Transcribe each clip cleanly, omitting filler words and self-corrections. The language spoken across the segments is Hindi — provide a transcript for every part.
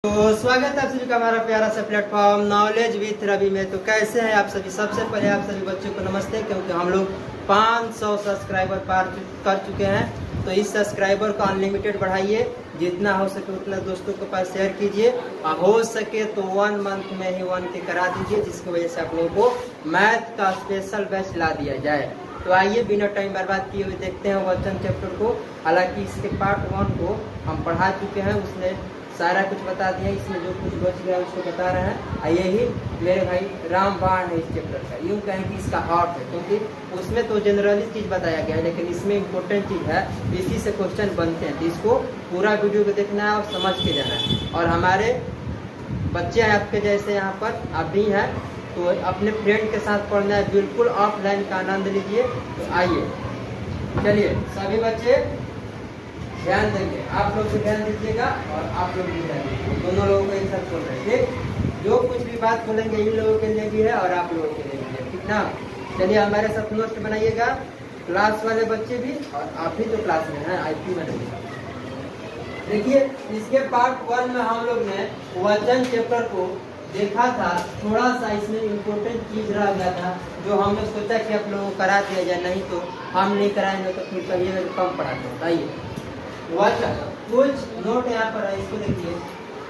तो स्वागत है आप सभी का हमारा प्यारा सा प्लेटफॉर्म नॉलेज विथ रवि में। तो कैसे हैं आप सभी। सबसे पहले आप सभी बच्चों को नमस्ते, क्योंकि हम लोग 500 सब्सक्राइबर पार कर चुके हैं। तो इस सब्सक्राइबर को अनलिमिटेड बढ़ाइए, जितना हो सके उतना दोस्तों के पास शेयर कीजिए, और हो सके तो 1 मंथ में ही 1K करा दीजिए, जिसकी वजह से आप लोगों को मैथ का स्पेशल बैच ला दिया जाए। तो आइए बिना टाइम बर्बाद किए हुए देखते हैं वचन चैप्टर को। हालांकि इसके पार्ट 1 को हम पढ़ा चुके हैं, उसने सारा कुछ बता दिया, इसमें जो कुछ बच गया उसको बता रहे हैं। यही मेरे भाई रामबाण है इस चैप्टर का, यूँ कहें कि इसका हार्ट है, क्योंकि उसमें तो जनरली चीज़ बताया गया है, लेकिन इसमें इम्पोर्टेंट चीज़ है, इसी से क्वेश्चन बनते हैं। तो इसको पूरा वीडियो को देखना है और समझ के जाना है। और हमारे बच्चे हैं आपके जैसे, यहाँ पर आप भी हैं, तो अपने फ्रेंड के साथ पढ़ना है, बिल्कुल ऑफलाइन का आनंद लीजिए। तो आइए चलिए सभी बच्चे ध्यान देंगे, आप लोग भी ध्यान दीजिएगा और आप लोग भी ध्यान दीजिए, दोनों लोगों को एक साथ बोल रहे हैं। ठीक, जो कुछ भी बात बोलेंगे इन लोगों के लिए भी है और आप लोगों के लिए भी है, ठीक ना। चलिए हमारे साथ नोट बनाइएगा, क्लास वाले बच्चे भी और आप भी तो क्लास में हैं, IP बनाइएगा। देखिए इसके पार्ट 1 में हम लोग ने वचन चैप्टर को देखा था। थोड़ा सा इसमें इम्पोर्टेंट चीज रह गया था, जो हमने सोचा कि आप लोगों को करा दिया जाए, नहीं तो हम नहीं कराएंगे तो फिर कहिएगा कि कम पढ़ाते हैं। आइए वचन, कुछ नोट यहाँ पर है, इसको देखिए।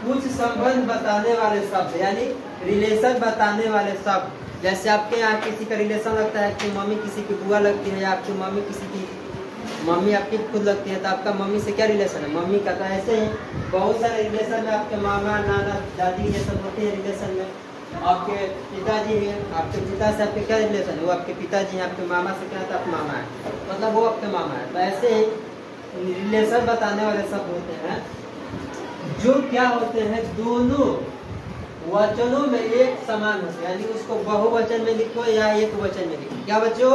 कुछ संबंध बताने वाले शब्द, यानी रिलेशन बताने वाले शब्द। जैसे आपके यहाँ किसी का रिलेशन लगता है, आपकी मम्मी किसी की बुआ लगती है, या आपकी मम्मी किसी की मम्मी आपकी खुद लगती है, तो आपका मम्मी से क्या रिलेशन है, मम्मी का। तो ऐसे ही बहुत सारे रिलेशन में आपके मामा नाना दादी ये सब होते हैं रिलेशन में। आपके पिताजी हैं, आपके पिता से आपके क्या रिलेशन है, वो आपके पिताजी हैं। आपके मामा से क्या है, आप मामा है, मतलब वो आपके मामा है। तो ऐसे ही रिलेशन बताने वाले शब्द होते हैं, जो क्या होते हैं, दोनों वचनों में एक समान होते हैं। यानी उसको बहुवचन में लिखो या एक वचन में लिखो। क्या बच्चों,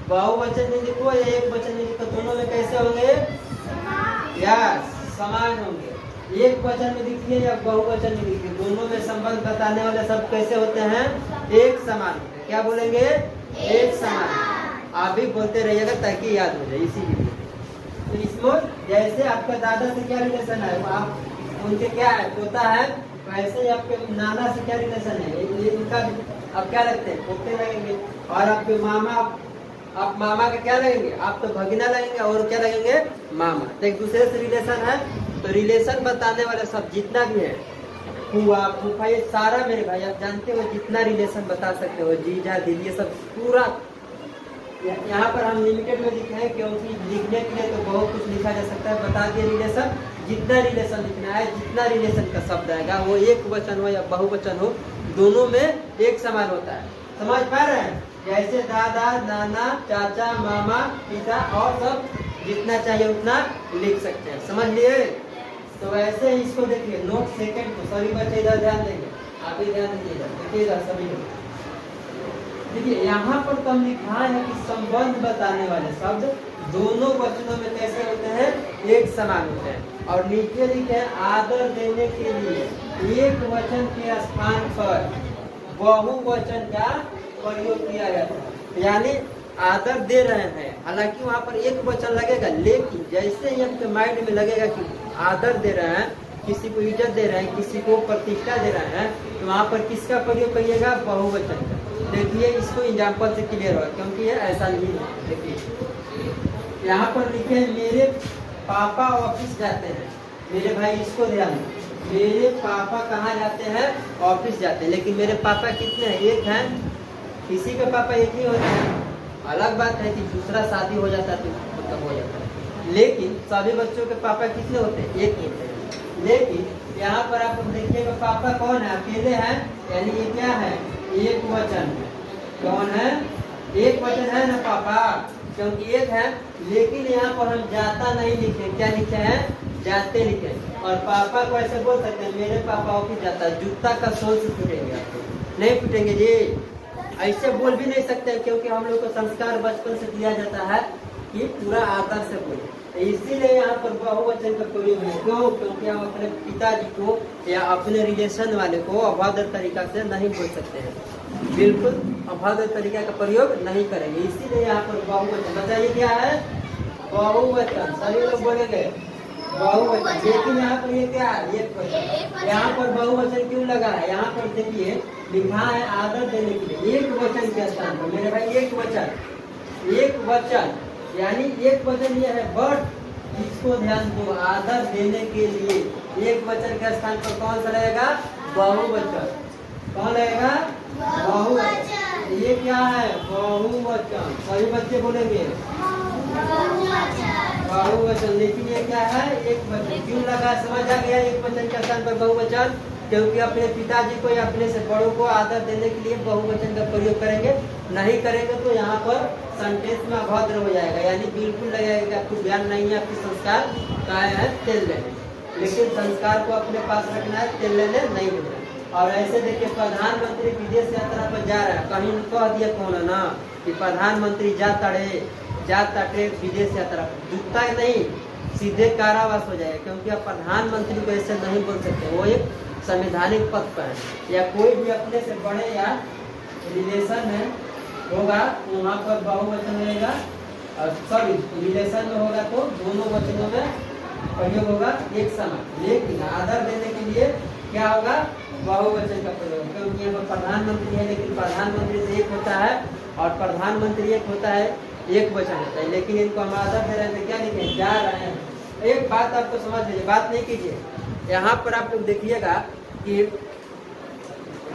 बहुवचन में लिखो या एक वचन में लिखो, दोनों में कैसे होंगे, या समान होंगे। एक वचन में लिखिए या बहुवचन में लिखिए, दोनों में संबंध बताने वाले शब्द कैसे होते हैं, एक समान होते हैं। क्या बोलेंगे, एक समान। आप भी बोलते रहिएगा ताकि याद हो जाए इसी लिए। तो इसमें जैसे आपका दादा से क्या रिलेशन है, आप उनके क्या है, पोता है, वैसे ही आपके नाना से क्या रिलेशन है, इनका आप क्या लगते हैं, पोते लगेंगे। और आपके मामा, आप मामा का क्या लगेंगे, आप तो भगीना लगेंगे, और क्या लगेंगे, मामा। तो एक दूसरे से रिलेशन है। तो रिलेशन बताने वाले सब जितना भी है, फूफा फूफा, ये सारा मेरे भाई आप जानते हो, जितना रिलेशन बता सकते हो, जीजा दीदी, ये सब पूरा यहाँ पर हम लिमिटेड में लिखे हैं, क्योंकि लिखने के लिए तो बहुत कुछ लिखा जा सकता है। बता दिए रिलेशन, जितना रिलेशन लिखना है, जितना रिलेशन का शब्द आएगा, वो एक वचन हो या बहुवचन हो, दोनों में एक समान होता है। समझ पा रहे हैं। जैसे दादा नाना चाचा मामा पिता, और सब जितना चाहिए उतना लिख सकते हैं, समझ लिए। तो वैसे ही इसको देखिए, नोट सेकंड को सभी बच्चे इधर ध्यान देंगे, आप भी ध्यान दीजिएगा, देखिएगा सभी लोग। देखिए यहाँ पर तो हम लिखा है कि संबंध बताने वाले शब्द दोनों वचनों में कैसे होते हैं, एक समान होते हैं। और नीचे लिखे हैं, आदर देने के लिए एक वचन के स्थान पर बहुवचन का प्रयोग किया जाता है। यानी आदर दे रहे हैं, हालांकि वहाँ पर एक वचन लगेगा, लेकिन जैसे ही आपके माइंड में लगेगा कि आदर दे रहे हैं, किसी को इज्जत दे रहे हैं, किसी को प्रतिष्ठा दे रहे हैं, तो वहाँ पर किसका प्रयोग करिएगा, बहुवचन का। देखिए इसको एग्जाम्पल से क्लियर होगा, क्योंकि ये ऐसा नहीं है। देखिए यहाँ पर लिखे हैं, मेरे पापा ऑफिस जाते हैं। मेरे भाई इसको ध्यान दो, मेरे पापा कहाँ जाते हैं, ऑफिस जाते हैं। लेकिन मेरे पापा कितने हैं, एक हैं। किसी के पापा एक ही होते हैं, अलग बात है कि दूसरा शादी हो जाता है तो मतलब हो जाता है, लेकिन सभी बच्चों के पापा कितने होते हैं, एक ही होते हैं। लेकिन यहाँ पर आप देखिएगा, पापा कौन है, अकेले हैं, यानी ये क्या है, एक वचन है। कौन है, एक वचन है ना पापा, क्योंकि एक है। लेकिन यहाँ पर हम जाता नहीं लिखे, क्या लिखे हैं, जाते लिखे। और पापा को ऐसे बोल सकते हैं, मेरे पापा ऑफिस जाता है, जूता का सोल से पीटेंगे आपको, नहीं पीटेंगे जी, ऐसे बोल भी नहीं सकते, क्योंकि हम लोग को संस्कार बचपन से दिया जाता है कि पूरा आदर से बोले। इसीलिए यहाँ पर बहुवचन का प्रयोग है। क्यों, क्योंकि हम अपने पिताजी को या अपने रिलेशन वाले को अभद्र तरीका से नहीं बोल सकते हैं, बिल्कुल अभद्र तरीका का प्रयोग नहीं करेंगे। इसीलिए यहाँ पर बहुवचन, बताइए क्या है, बहुवचन, सभी लोग बोलेंगे बहुवचन। लेकिन यहाँ पर ये क्या है, एक वचन। यहाँ पर बहुवचन क्यों लगा है, यहाँ पर देखिए लिखा है आदर देने के लिए एक वचन के स्थान पर। मेरे भाई एक वचन यानी एक वचन ये है, बट इसको ध्यान दो, आदर देने के लिए एक वचन के स्थान पर कौन सा रहेगा, बहुवचन। कौन रहेगा, बहुवचन। ये क्या है, बहुवचन। सभी बच्चे बोलेंगे बहुवचन। लेकिन ये क्या है, एक वचन। क्यों लगा, समझ आ गया, एक वचन के स्थान पर बहुवचन, क्योंकि अपने पिताजी को या अपने से बड़ों को आदर देने के लिए बहुवचन का प्रयोग करेंगे। नहीं करेंगे तो यहाँ पर सेंटेंस में अभद्र हो जाएगा, यानी बिल्कुल लगेगा आपको ज्ञान नहीं है, आपके संस्कार का है तेल लेने। लेकिन संस्कार को अपने पास रखना है, तेल लेने नहीं होना। और ऐसे देखिए प्रधानमंत्री विदेश यात्रा पर जा रहा है, कहीं कह दिया कौन है ना कि प्रधानमंत्री जाते विदेश यात्रा पर, जुटता नहीं, सीधे कारावास हो जाएगा। क्योंकि आप प्रधानमंत्री को ऐसे नहीं बोल सकते, वो एक संवैधानिक पद पर है। या कोई भी अपने से बड़े या रिलेशन में होगा वहाँ पर बहुवचन रहेगा, सॉरी रिलेशन में होगा तो दोनों वचनों में प्रयोग होगा एक समान। लेकिन आदर देने के लिए क्या होगा, बहुवचन का प्रयोग। क्योंकि यहाँ पर प्रधानमंत्री है, लेकिन प्रधानमंत्री से एक होता है और प्रधानमंत्री एक होता है, एक वचन होता है। लेकिन इनको हम आदर दे रहे हैं, क्या लिखे, जा रहे हैं। एक बात आपको समझ लीजिए, बात नहीं कीजिए। यहाँ पर आप लोग देखिएगा कि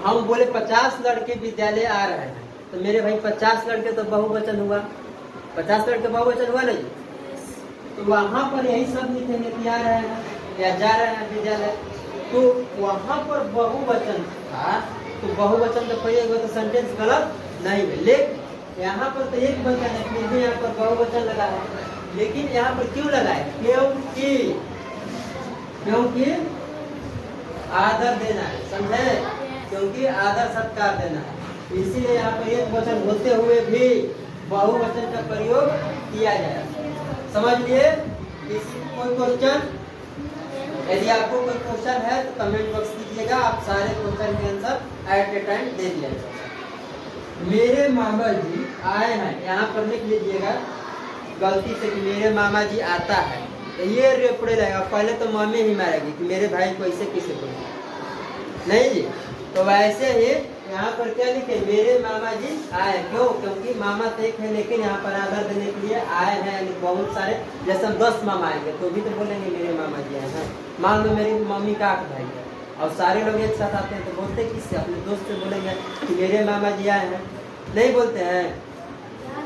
हम बोले 50 लड़के विद्यालय आ रहे हैं, तो मेरे भाई 50 लड़के तो बहुवचन हुआ, 50 लड़के बहुवचन हुआ नहीं। तो वहाँ पर यही सब लिखेंगे कि आ रहे हैं या जा रहे हैं विद्यालय। तो वहाँ पर बहुवचन था, तो बहुवचन का प्रयोग हुआ तो सेंटेंस गलत नहीं है। लेकिन यहाँ पर तो एक वचन है, फिर भी यहाँ पर बहुवचन लगा है। लेकिन यहाँ पर क्यों लगा है, क्योंकि आदर देना है, समझे, क्योंकि आदर सत्कार देना है। इसीलिए यहाँ पर एक वचन होते हुए भी बहुवचन का प्रयोग किया जाए। समझ लिए। कोई क्वेश्चन, यदि आपको कोई क्वेश्चन है तो कमेंट बॉक्स कीजिएगा, आप सारे क्वेश्चन के आंसर एट ए टाइम दे दिया जाएगा। मेरे मामा जी आए हैं, यहाँ पर लिख लीजिएगा गलती से कि मेरे मामा जी आता है, तो ये रेपड़े रहेगा। पहले तो मम्मी ही मारेगी कि मेरे भाई को ऐसे किसे बोले, नहीं जी। तो वैसे ही यहाँ पर क्या लिखे, मेरे मामा जी आए। क्यों, क्योंकि मामा तो एक है, लेकिन यहाँ पर आदर देने के लिए आए हैं, यानी बहुत सारे। जैसे हम 10 मामा आएंगे तो भी तो बोलेंगे मेरे मामा जी आए हैं। मान लो मेरी मम्मी का 8 भाई है और सारे लोग एक साथ आते हैं, तो बोलते किससे, अपने दोस्त से बोलेंगे कि मेरे मामा जी आए हैं, नहीं बोलते हैं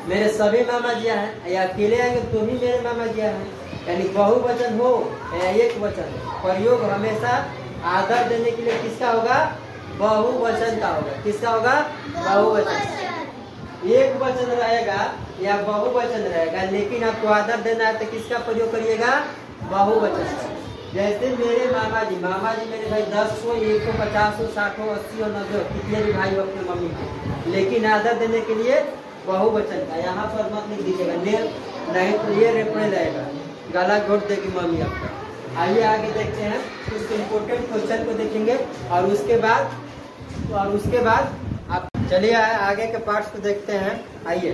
मेरे सभी मामा जी आए हैं। या अकेले आएंगे तो भी मेरे मामा जी आए हैं। यानी बहुवचन हो या एक वचन, प्रयोग हमेशा आदर देने के लिए किसका होगा, बहुवचन का होगा। किसका होगा, बहुवचन। एक वचन रहेगा या बहुवचन रहेगा, लेकिन आपको आदर देना है तो किसका प्रयोग करिएगा, बहुवचन। जैसे मेरे मामा जी मेरे भाई 10 हो, 1 हो, 50 हो, 60 हो, 80 हो, 90 हो, कितने भी भाई हो अपने मम्मी के, लेकिन आदर देने के लिए बहुवचन का। यहाँ पर मत लिख दीजिएगा, नहीं तो ये रेपड़े रहेगा, गला घोट देगी मम्मी आपका। आइए आगे देखते हैं, कुछ इम्पोर्टेंट क्वेश्चन को देखेंगे और उसके बाद आप चलिए आगे के पार्ट्स को देखते हैं। आइए,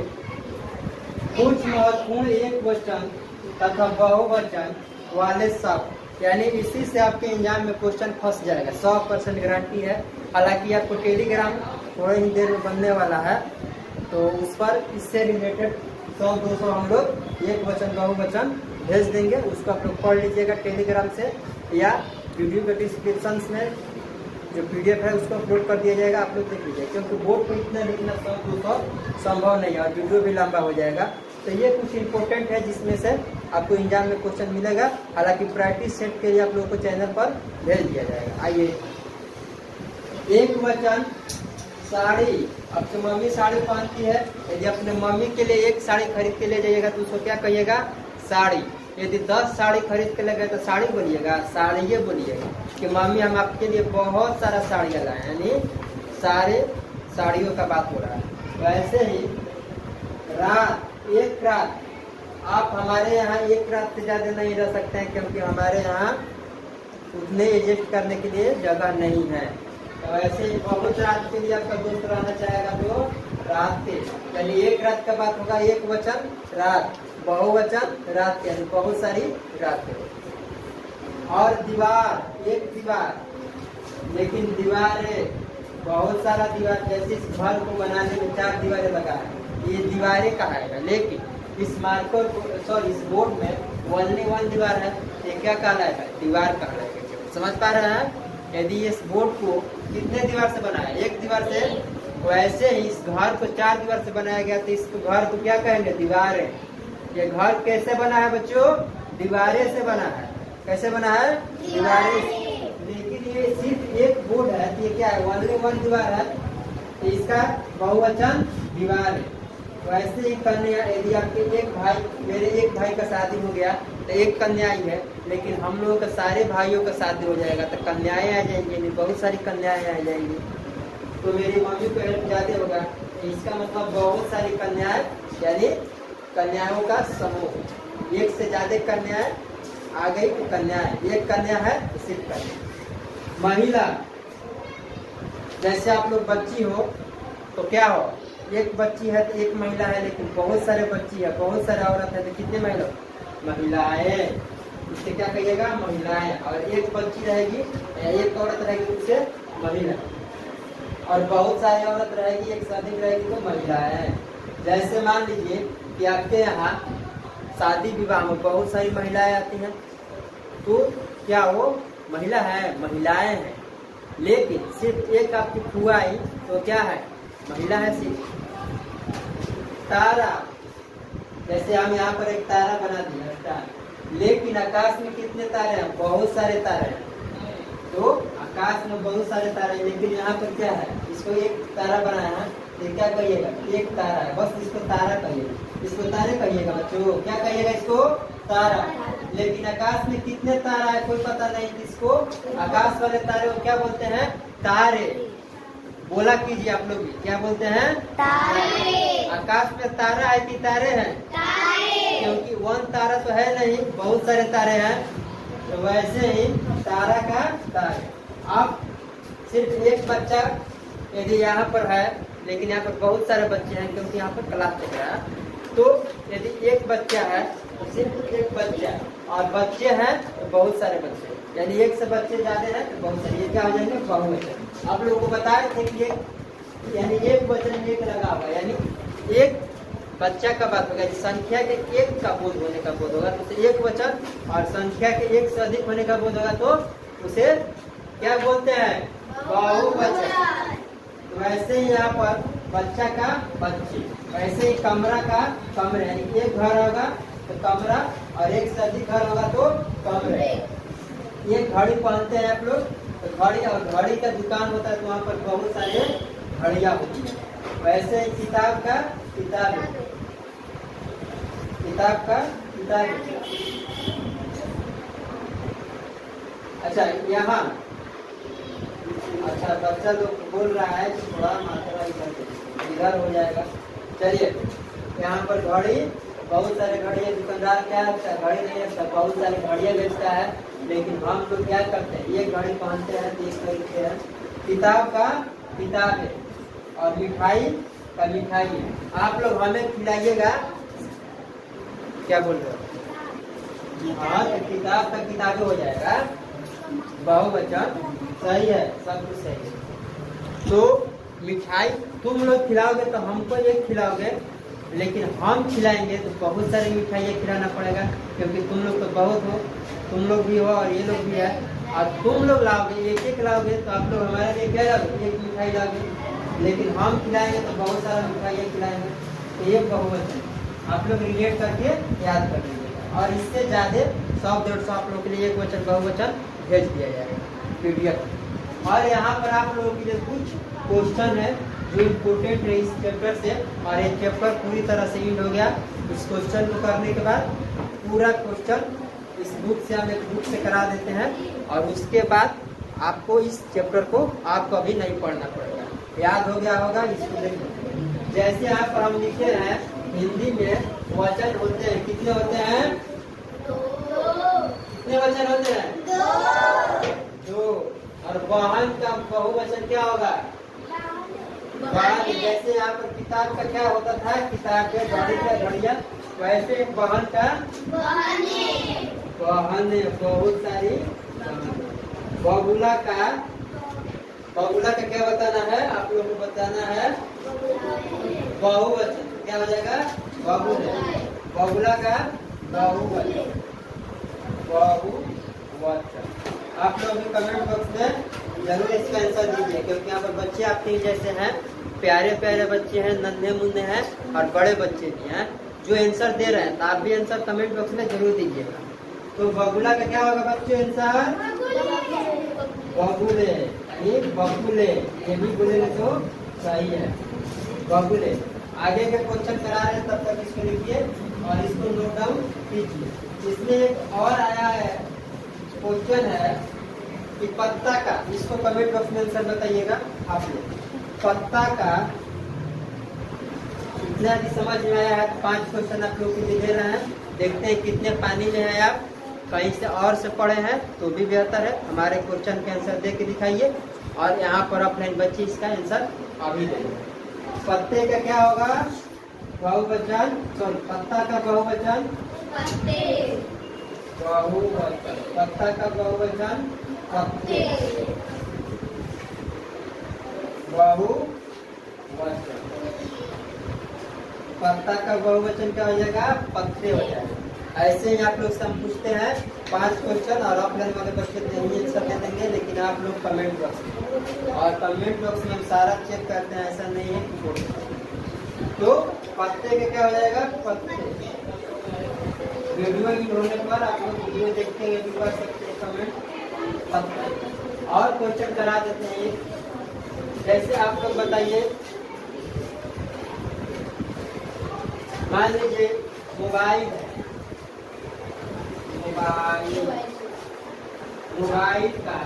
कुछ महत्वपूर्ण एक वचन तथा बहुवचन वाले शब्द, यानी इसी से आपके एग्जाम में क्वेश्चन फंस जाएगा, 100% गारंटी है। हालांकि आपको टेलीग्राम थोड़ी ही देर में बनने वाला है, तो उस पर इससे रिलेटेड 100-200 हम लोग एक वचन बहुवचन भेज देंगे, उसको आप लोग पढ़ लीजिएगा टेलीग्राम से, या वीडियो के डिस्क्रिप्शन में जो PDF है उसको अपलोड कर दिया जाएगा, आप लोग देख लीजिए। क्योंकि बोर्ड पर इतना लिखना 100-200 संभव नहीं है और वीडियो भी लंबा हो जाएगा। तो ये कुछ इम्पोर्टेंट है जिसमें से आपको एग्जाम में क्वेश्चन मिलेगा। हालांकि प्रैक्टिस सेट के लिए आप लोगों को चैनल पर भेज दिया जाएगा। आइए, एक वचन साड़ी, आपकी मम्मी साड़ी पहनती है, यदि अपने मम्मी के लिए एक साड़ी खरीद के ले जाइएगा तो उसको क्या कहिएगा, साड़ी। यदि 10 साड़ी खरीद के ले गए तो साड़ी बोलिएगा, साड़िये बोलिएगा कि मम्मी हम आपके लिए बहुत सारा साड़ियाँ लाए, यानी सारे साड़ियों का बात हो रहा है। वैसे ही रात, एक रात, आप हमारे यहाँ एक रात से ज्यादा नहीं रह सकते हैं, क्योंकि हमारे यहाँ उतने एडजस्ट करने के लिए जगह नहीं है। तो ऐसे ही बहुत रात के लिए आपका दोस्त रहना चाहेगा तो रात के, यानी एक रात का बात होगा, एक वचन रात, बहुवचन रात, यानी बहुत सारी रात। और दीवार, एक दीवार, लेकिन दीवारें बहुत सारा दीवार, जैसे इस घर को बनाने में 4 दीवारें लगा है, ये दीवारें कहाएगा। लेकिन इस मार्कर को सॉरी इस बोर्ड में ओनली 1 दीवार है, ये क्या कहलाएगा? दीवार कहलाएगा। समझ पा रहे हैं? यदि इस बोर्ड को कितने दीवार से बनाया? 1 दीवार से, वैसे ही इस घर को 4 दीवार से बनाया गया, तो इस घर को क्या कहेंगे? दीवारें। ये घर कैसे बना है बच्चों? दीवारें से बना है। कैसे बना है? दीवारें। लेकिन ये सिर्फ एक बोर्ड है, तो ये क्या है? ओनली 1 दीवार है, तो इसका बहुवचन दीवार है। वैसे ही कन्या, यदि आपके एक भाई, मेरे एक भाई का शादी हो गया तो एक कन्या ही है, लेकिन हम लोगों का सारे भाइयों का शादी हो जाएगा तो कन्याएं आ जाएंगी, नहीं बहुत सारी कन्याएं आ जाएंगी, तो मेरी मम्मी को हेल्प ज्यादा होगा। इसका मतलब बहुत सारी कन्याएं, यानी कन्याओं का समूह। एक से ज्यादा कन्याएं आ गई तो कन्याएं, एक कन्या है तो सिर्फ कन्या। महिला, जैसे आप लोग बच्ची हो तो क्या हो? एक बच्ची है तो एक महिला है, लेकिन बहुत सारे बच्ची है, बहुत सारे औरत है तो कितने महिला? महिलाएं। इससे क्या कहिएगा? महिलाएं। और एक बच्ची रहेगी, एक औरत रहेगी, उससे महिला। और बहुत सारी औरत रहेगी, एक से अधिक रहेगी तो महिलाएं। जैसे मान लीजिए कि आपके यहाँ शादी विवाह में बहुत सारी महिलाएं आती हैं, तो क्या वो महिला है? महिलाएं हैं। लेकिन सिर्फ एक आपकी फुआ आई तो क्या है? महिला है सिर्फ। तारा, जैसे हम यहाँ पर एक तारा बना दिया स्टार, लेकिन आकाश में कितने तारे हैं? बहुत सारे तारे हैं। तो आकाश में बहुत सारे तारे हैं, लेकिन यहाँ पर क्या है? इसको एक तारा बनाया है, ये क्या कहिएगा? एक तारा है, बस इसको तारा कहिएगा। इसको तारे कहिएगा बच्चों, क्या कहिएगा? इसको तारा। लेकिन आकाश में कितने तारा है? कोई पता नहीं। इसको आकाश वाले तारे को क्या बोलते हैं? तारे। बोला कीजिए आप लोग भी, क्या बोलते हैं? तारे। आकाश में तारा है कि तारे हैं? तारे। क्योंकि 1 तारा तो है नहीं, बहुत सारे तारे हैं, तो वैसे ही तारा का तारे। अब सिर्फ एक बच्चा यदि यहाँ पर है, लेकिन यहाँ पर बहुत सारे बच्चे हैं, क्योंकि यहाँ पर क्लास चल रहा है, तो यदि एक बच्चा है तो सिर्फ एक बच्चा, और बच्चे हैं तो बहुत सारे बच्चे, यानी एक से बच्चे ज्यादा हैं तो बहुत सारे, ये क्या हो जाएंगे? बहुवचन। आप लोगों को बताए थे कि यानी एक वचन में एक लगा हुआ, यानी एक बच्चा का बात होगा, संख्या के एक का बोध होने का बोध होगा तो उसे एक वचन, और संख्या के एक से अधिक होने का बोध होगा तो उसे क्या बोलते हैं? बहुवचन। तो वैसे ही यहाँ पर बच्चा का बच्ची, वैसे ही कमरा का कमरे, यानी एक घर होगा तो कमरा, और एक से अधिक घर होगा तो कमरे। ये घड़ी पहनते हैं आप लोग, तो घड़ी, और घड़ी का दुकान होता है तो वहाँ पर बहुत सारे घड़ियाँ होती है। वैसे ही किताब का किताब, किताब का किताब। अच्छा यहाँ, अच्छा बच्चा लोग बोल रहा है कि थोड़ा मात्रा इधर हो जाएगा। चलिए, यहाँ पर घड़ी, बहुत सारे घड़ियाँ, दुकानदार क्या रखता है? घड़ी नहीं रखता, बहुत सारी घड़ियाँ बेचता है, लेकिन हम लोग क्या करते हैं? एक घड़ी पहनते हैं तो एक खरीदते हैं। किताब का किताब है, और मिठाई का मिठाई है। आप लोग हमें खिलाइएगा, क्या बोल रहे हो? हाँ, तो किताब का किताबें हो जाएगा बहुवचन। सही है, सब कुछ सही है। तो मिठाई तुम लोग खिलाओगे तो हमको एक खिलाओगे, लेकिन हम खिलाएंगे तो बहुत सारी मिठाइयाँ खिलाना पड़ेगा, क्योंकि तुम लोग तो बहुत हो, तुम लोग भी हो और ये लोग भी है, और तुम लोग लाओगे एक एक लाओगे तो आप लोग हमारे लिए क्या लाओगे? एक मिठाई लाओगे, लेकिन हम खिलाएंगे तो बहुत सारा मिठाइयाँ खिलाएंगे, तो ये बहुवचन। आप लोग रिलेट करके याद कर लीजिएगा, और इससे ज़्यादा 100-150 आप लोग के लिए एक वचन बहुवचन भेज दिया जाएगा PDF। और यहाँ पर आप लोगों के लिए कुछ क्वेश्चन है जो इम्पोर्टेंट है इस चैप्टर से, और ये चैप्टर पूरी तरह से एंड हो गया। इस क्वेश्चन को करने के बाद पूरा क्वेश्चन इस बुक से हम एक बुक से करा देते हैं, और उसके बाद आपको इस चैप्टर को आपको अभी नहीं पढ़ना पड़ेगा, याद हो गया होगा। इसको देखिए, जैसे यहाँ पर हम लिखे हैं हिंदी में वचन होते हैं, कितने होते हैं? 2। कितने वचन होते हैं? 2। और वाहन का बहुवचन क्या होगा? वाहन। जैसे यहाँ पर किताब का क्या होता था? किताब के, गाड़ी का घड़िया, वैसे वाहन का बहन बहुत सारी। बबूला का क्या बताना है आप लोगों को? बताना है बहुवचन। क्या हो जाएगा? बहुवचन। बबूला का बहुवचन। आप लोग भी कमेंट बॉक्स में जरूर इसका आंसर दीजिए, क्योंकि यहाँ पर बच्चे आपके जैसे हैं, प्यारे प्यारे बच्चे हैं, नन्हे मुन्ने हैं और बड़े बच्चे भी हैं जो आंसर दे रहे हैं। तो आप भी आंसर कमेंट बॉक्स में जरूर दीजिएगा। तो बबूला का क्या होगा बच्चों आंसर? बबूले। बबूले ये भी बोले तो सही है, बबूले। आगे के क्वेश्चन करा रहे हैं, तब तक इसको लिखिए और इसको नोट डाउन कीजिए। इसमें एक और आया है क्वेश्चन है कि पत्ता का, इसको कमेंट बॉक्स में आंसर बताइएगा आप लोग। पत्ता का इतना भी समझ में आया है? 5 क्वेश्चन आप लोग के लिए दे रहे हैं, देखते हैं कितने पानी में है। आप कहीं से और से पढ़े हैं तो भी बेहतर है, हमारे क्वेश्चन के आंसर दे के दिखाइए और यहाँ पर ऑफलाइन बच्चे इसका आंसर अभी देंगे। पत्ते का क्या होगा? बहुवचन। सॉरी, पत्ता का बहुवचन बहुवचन। पत्ता का बहुवचन पत्ते। बहुवचन। पत्ता का बहुवचन क्या हो जाएगा? पत्ते हो जाएगा। ऐसे ही आप लोग से हम पूछते हैं 5 क्वेश्चन और ऑफलाइन वाले बच्चे नहीं आंसर दे देंगे, लेकिन आप लोग कमेंट बॉक्स में, और कमेंट बॉक्स में हम सारा चेक करते हैं, ऐसा नहीं है कि तो पत्ते के क्या हो जाएगा? पत्ते। वीडियो इन होने पर आप लोग वीडियो देखते हैं भी कर सकते हैं कमेंट पत्ते। और क्वेश्चन करा देते हैं, जैसे आप लोग बताइए, मान लीजिए मोबाइल है, मोबाइल का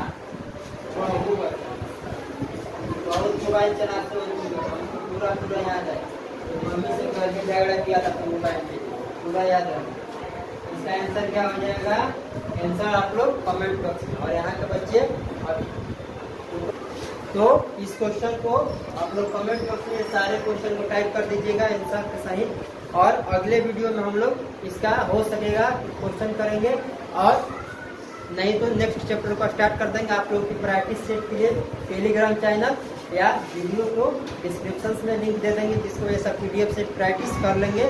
बहुवचन। बहुत मोबाइल चलाते हो, पूरा याद है। तो मम्मी से कल झगड़ा किया था तो मोबाइल पे पूरा याद है। इसका आंसर क्या हो जाएगा? आंसर आप लोग कमेंट बॉक्स में, और यहाँ के बच्चे तो इस क्वेश्चन को आप लोग कमेंट बॉक्स में सारे क्वेश्चन को टाइप कर दीजिएगा आंसर के सहित, और अगले वीडियो में हम लोग इसका हो सकेगा क्वेश्चन करेंगे, और नहीं तो नेक्स्ट चैप्टर को स्टार्ट कर देंगे। आप लोगों की प्रैक्टिस सेट के लिए टेलीग्राम चैनल या वीडियो को डिस्क्रिप्शन में लिंक दे देंगे, जिसको ये सब PDF से प्रैक्टिस कर लेंगे,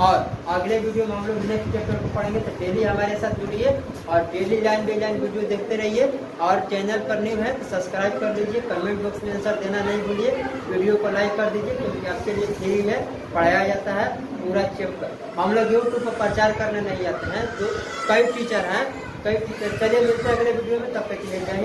और अगले वीडियो में हम लोग नेक्स्ट चैप्टर को पढ़ेंगे। तो डेली हमारे साथ जुड़िए और daily line by line video देखते रहिए, और चैनल पर न्यू है तो सब्सक्राइब कर लीजिए, कमेंट बॉक्स में आंसर देना नहीं भूलिए, वीडियो को लाइक कर दीजिए, क्योंकि आपके लिए फ्री है, पढ़ाया जाता है पूरा चैप्टर। हम लोग यूट्यूब पर प्रचार करने नहीं आते हैं, जो कई टीचर हैं, कई टीचर। चलिए मिलते हैं अगले वीडियो में, तब तक के लिए जय हिंद।